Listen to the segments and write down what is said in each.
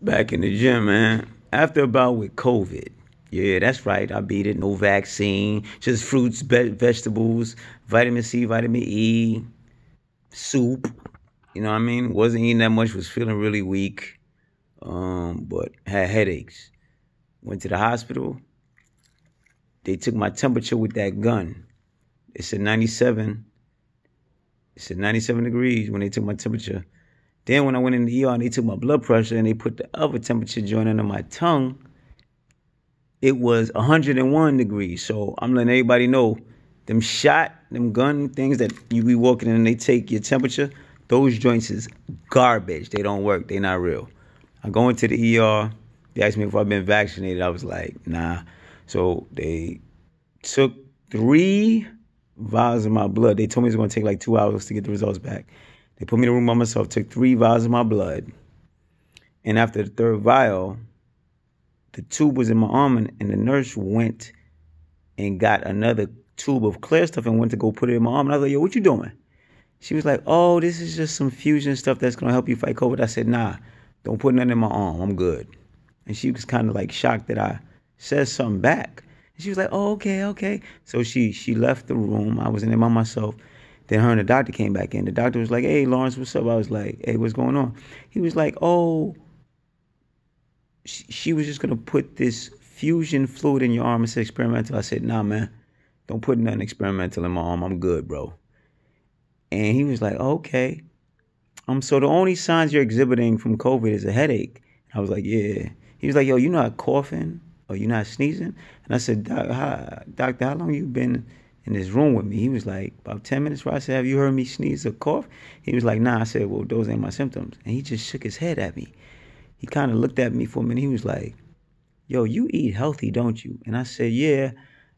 Back in the gym, man. After about with COVID. Yeah, that's right. I beat it. No vaccine. Just fruits, vegetables, vitamin C, vitamin E, soup. You know what I mean? Wasn't eating that much. Was feeling really weak. But had headaches. Went to the hospital. They took my temperature with that gun. It said 97. It said 97 degrees when they took my temperature. Then when I went in the ER and they took my blood pressure and they put the other temperature joint under my tongue, it was 101 degrees. So I'm letting everybody know, them gun things that you be walking in and they take your temperature, those joints is garbage. They don't work. They not real. I go into the ER. They asked me if I've been vaccinated. I was like, nah. So they took 3 vials of my blood. They told me it was going to take like 2 hours to get the results back. They put me in a room by myself, took 3 vials of my blood. And after the 3rd vial, the tube was in my arm, and the nurse went and got another tube of clear stuff and went to go put it in my arm. And I was like, yo, what you doing? She was like, oh, this is just some fusion stuff that's going to help you fight COVID. I said, nah, don't put nothing in my arm. I'm good. And she was kind of like shocked that I said something back. And she was like, oh, okay, okay. So she left the room. I was in there by myself. Then her and the doctor came back in. The doctor was like, hey, Lawrence, what's up? I was like, hey, what's going on? He was like, oh, she was just going to put this fusion fluid in your arm. It's experimental. I said, nah, man, don't put nothing experimental in my arm. I'm good, bro. And he was like, okay. So the only signs you're exhibiting from COVID is a headache. I was like, yeah. He was like, yo, you not coughing or you not sneezing? And I said, doctor, how long you been in this room with me? He was like, about 10 minutes. Where I said, have you heard me sneeze or cough? He was like, nah. I said, well, those ain't my symptoms. And he just shook his head at me. He kind of looked at me for a minute. He was like, yo, you eat healthy, don't you? And I said, yeah,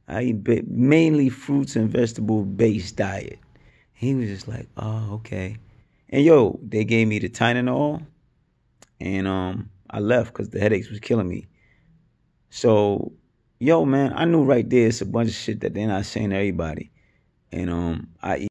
I eat mainly fruits and vegetable-based diet. He was just like, oh, okay. And yo, they gave me the Tylenol, and I left because the headaches was killing me. So, yo, man, I knew right there it's a bunch of shit that they're not saying to everybody. And I